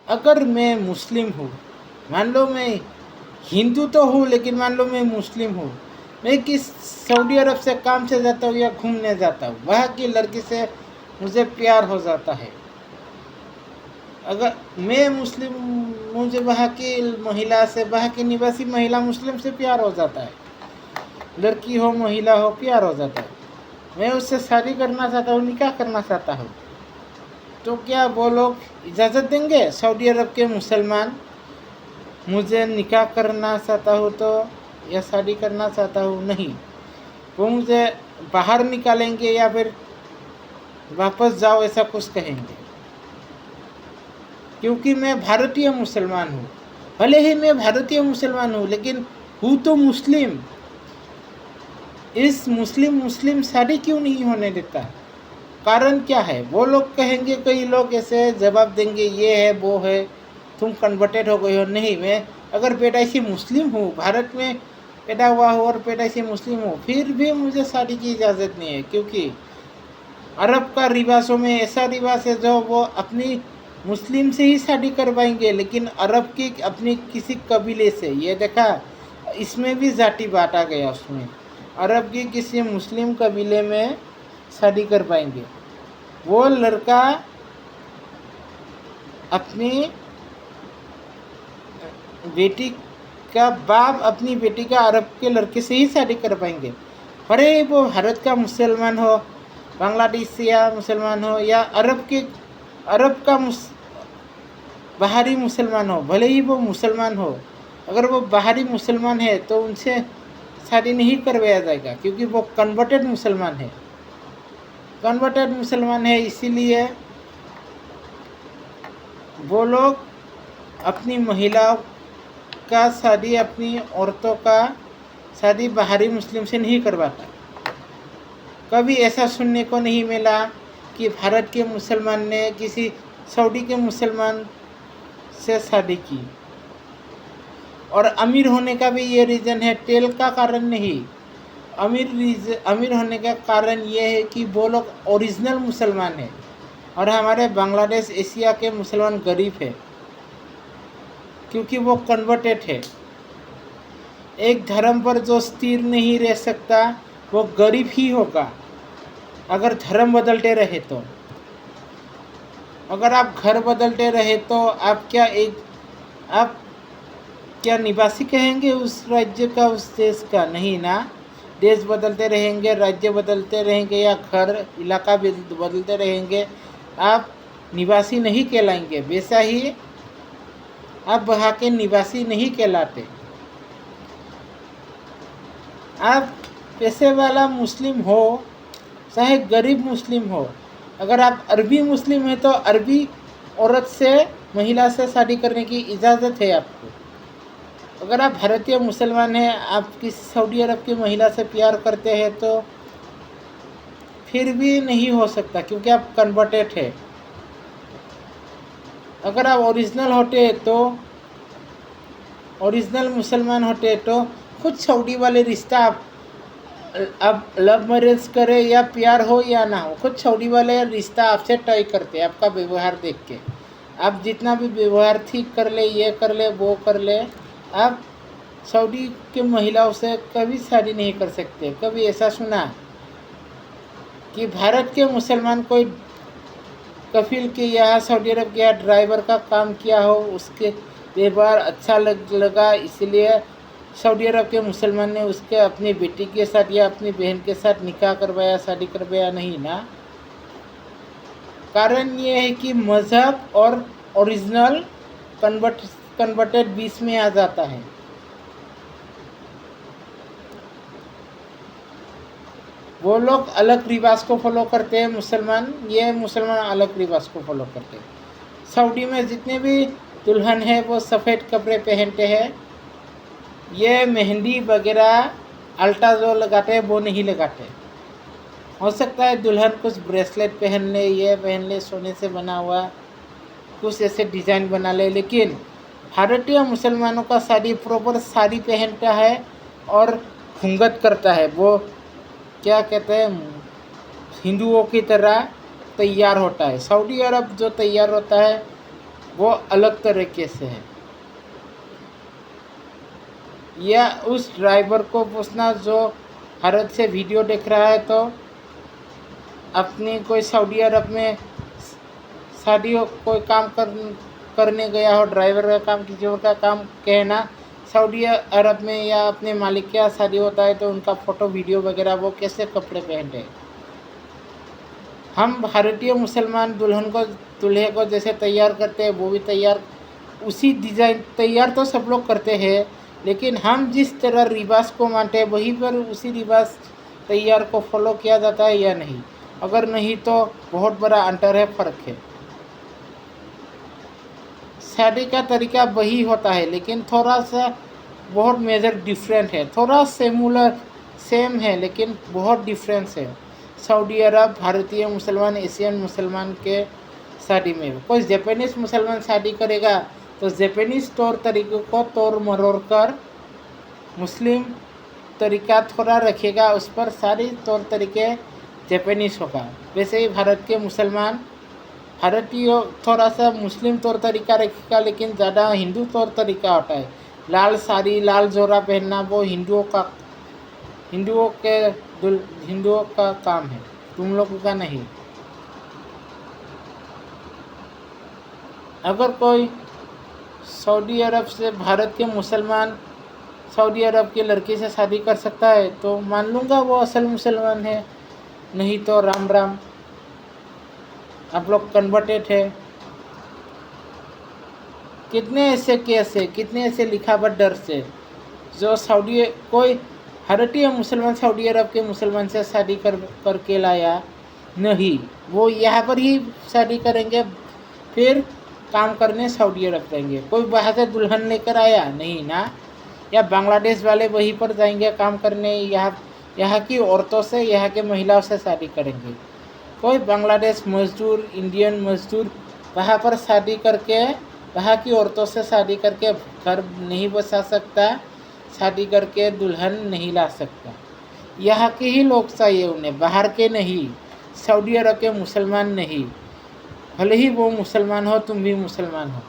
अगर मैं मुस्लिम हूँ, मान लो मैं हिंदू तो हूँ लेकिन मान लो मैं मुस्लिम हूँ, मैं किस सऊदी अरब से काम से जाता हूँ या घूमने जाता हूँ, वहाँ की लड़की से मुझे प्यार हो जाता है। अगर मैं मुस्लिम, मुझे वहाँ की महिला से, वहाँ की निवासी महिला मुस्लिम से प्यार हो जाता है, लड़की हो महिला हो प्यार हो जाता है, मैं उससे शादी करना चाहता हूँ, निकाह करना चाहता हूँ, तो क्या वो लोग इजाज़त देंगे? सऊदी अरब के मुसलमान मुझे निकाह करना चाहता हूँ तो या शादी करना चाहता हूँ, नहीं, वो मुझे बाहर निकालेंगे या फिर वापस जाओ ऐसा कुछ कहेंगे, क्योंकि मैं भारतीय मुसलमान हूँ। भले ही मैं भारतीय मुसलमान हूँ लेकिन हूँ तो मुस्लिम। इस मुस्लिम शादी क्यों नहीं होने देता? कारण क्या है? वो लोग कहेंगे, कई लोग ऐसे जवाब देंगे, ये है वो है, तुम कन्वर्टेड हो गए हो। नहीं, मैं अगर पैदाइशी मुस्लिम हूँ, भारत में पैदा हुआ हूँ और पैदाइशी मुस्लिम हूँ, फिर भी मुझे शादी की इजाज़त नहीं है, क्योंकि अरब का रिवाजों में ऐसा रिवाज है जो वो अपनी मुस्लिम से ही शादी करवाएंगे, लेकिन अरब की अपनी किसी कबीले से, ये देखा, इसमें भी जाति बांटा गया। उसमें अरब की किसी मुस्लिम कबीले में शादी करवाएंगे, वो लड़का अपनी बेटी का बाप अपनी बेटी का अरब के लड़के से ही शादी करवाएंगे। अरे वो भारत का मुसलमान हो, बांग्लादेश या मुसलमान हो, या अरब का बाहरी मुसलमान हो, भले ही वो मुसलमान हो, अगर वो बाहरी मुसलमान है तो उनसे शादी नहीं करवाया जाएगा, क्योंकि वो कन्वर्टेड मुसलमान है। कन्वर्टेड मुसलमान है, इसीलिए वो लोग अपनी महिलाओं का शादी, अपनी औरतों का शादी बाहरी मुस्लिम से नहीं करवाता। कभी ऐसा सुनने को नहीं मिला कि भारत के मुसलमान ने किसी सऊदी के मुसलमान से शादी की। और अमीर होने का भी ये रीज़न है, तेल का कारण नहीं। अमीर होने का कारण ये है कि वो लोग ओरिजिनल मुसलमान हैं, और हमारे बांग्लादेश एशिया के मुसलमान गरीब है, क्योंकि वो कन्वर्टेड है। एक धर्म पर जो स्थिर नहीं रह सकता वो गरीब ही होगा, अगर धर्म बदलते रहे तो। अगर आप घर बदलते रहे तो आप क्या निवासी कहेंगे उस राज्य का, उस देश का? नहीं ना। देश बदलते रहेंगे, राज्य बदलते रहेंगे, या घर इलाका बदलते रहेंगे, आप निवासी नहीं कहलाएंगे। वैसा ही आप वहाँ के निवासी नहीं कहलाते। आप पैसे वाला मुस्लिम हो चाहे गरीब मुस्लिम हो, अगर आप अरबी मुस्लिम हैं तो अरबी औरत से, महिला से शादी करने की इजाज़त है आपको। अगर आप भारतीय मुसलमान हैं, आप किसी सऊदी अरब की महिला से प्यार करते हैं तो फिर भी नहीं हो सकता, क्योंकि आप कन्वर्टेड है। अगर आप ओरिजिनल होते तो, ओरिजिनल मुसलमान होते तो खुद सऊदी वाले रिश्ता आप लव मैरिज करें या प्यार हो या ना हो, खुद सऊदी वाले रिश्ता आपसे तय करते, आपका व्यवहार देख के। आप जितना भी व्यवहार ठीक कर ले, ये कर ले, वो कर ले, आप सऊदी के महिलाओं से कभी शादी नहीं कर सकते। कभी ऐसा सुना कि भारत के मुसलमान कोई कफिल के यहाँ सऊदी अरब के यहाँ ड्राइवर का काम किया हो, उसके व्यवहार अच्छा लगा, इसलिए सऊदी अरब के मुसलमान ने उसके अपनी बेटी के साथ या अपनी बहन के साथ निकाह करवाया, शादी करवाया? नहीं ना। कारण ये है कि मज़हब और ओरिजिनल कन्वर्टेड बीच में आ जाता है। वो लोग अलग रिवाज को फॉलो करते हैं, मुसलमान अलग रिवाज को फॉलो करते हैं। सऊदी में जितने भी दुल्हन है वो सफ़ेद कपड़े पहनते हैं, ये मेहंदी वगैरह अल्टा जो लगाते हैं वो नहीं लगाते। हो सकता है दुल्हन कुछ ब्रेसलेट पहन ले, ये पहन ले, सोने से बना हुआ कुछ ऐसे डिज़ाइन बना ले, लेकिन भारतीय मुसलमानों का शादी प्रॉपर साड़ी पहनता है और घूंघट करता है। वो क्या कहते हैं, हिंदुओं की तरह तैयार होता है। सऊदी अरब जो तैयार होता है वो अलग तरीके से है। या उस ड्राइवर को पूछना जो भारत से वीडियो देख रहा है, तो अपनी कोई सऊदी अरब में शादी हो, कोई काम करने गया हो, ड्राइवर का काम, किसी और का काम कहना, सऊदी अरब में या अपने मालिक के यहाँ शादी होता है तो उनका फ़ोटो वीडियो वगैरह वो कैसे कपड़े पहनते हैं। हम भारतीय मुसलमान दुल्हन को दूल्हे को जैसे तैयार करते हैं वो भी तैयार उसी डिज़ाइन तैयार तो सब लोग करते हैं, लेकिन हम जिस तरह रिवाज को मानते हैं वहीं पर उसी रिवाज तैयार को फॉलो किया जाता है या नहीं। अगर नहीं तो बहुत बड़ा अंतर है, फ़र्क है। शादी का तरीका वही होता है लेकिन थोड़ा सा बहुत मेजर डिफरेंट है, थोड़ा सिमिलर सेम है लेकिन बहुत डिफरेंस है। सऊदी अरब भारतीय मुसलमान एशियन मुसलमान के शादी में, कोई जापानीज़ मुसलमान शादी करेगा तो जापानीज़ तौर तरीक़ों को तोड़ मरोड़ कर मुस्लिम तरीका थोड़ा रखेगा, उस पर सारे तौर तरीके जापानीज़ होगा। वैसे ही भारत के मुसलमान भारतीय थोड़ा सा मुस्लिम तौर तरीका रखेगा लेकिन ज़्यादा हिंदू तौर तरीका होता है। लाल साड़ी लाल जोरा पहनना वो हिंदुओं का काम है, तुम लोगों का नहीं। अगर कोई सऊदी अरब से भारत के मुसलमान सऊदी अरब की लड़की से शादी कर सकता है तो मान लूँगा वो असल मुसलमान है, नहीं तो राम राम, आप लोग कन्वर्टेड है। कितने ऐसे केस है, कितने ऐसे लिखावट डर से जो कोई भारतीय मुसलमान सऊदी अरब के मुसलमान से शादी करके लाया नहीं, वो यहाँ पर ही शादी करेंगे, फिर काम करने सऊदी अरब जाएंगे। कोई बाहर से दुल्हन लेकर आया नहीं ना, या बांग्लादेश वाले वहीं पर जाएंगे काम करने, यहाँ की औरतों से, यहाँ के महिलाओं से शादी करेंगे। कोई बांग्लादेश मजदूर, इंडियन मजदूर वहाँ पर शादी करके वहाँ की औरतों से शादी करके घर नहीं बसा सकता, शादी करके दुल्हन नहीं ला सकता। यहाँ के ही लोग चाहिए उन्हें, बाहर के नहीं, सऊदी अरब के मुसलमान नहीं। भले ही वो मुसलमान हो, तुम भी मुसलमान हो।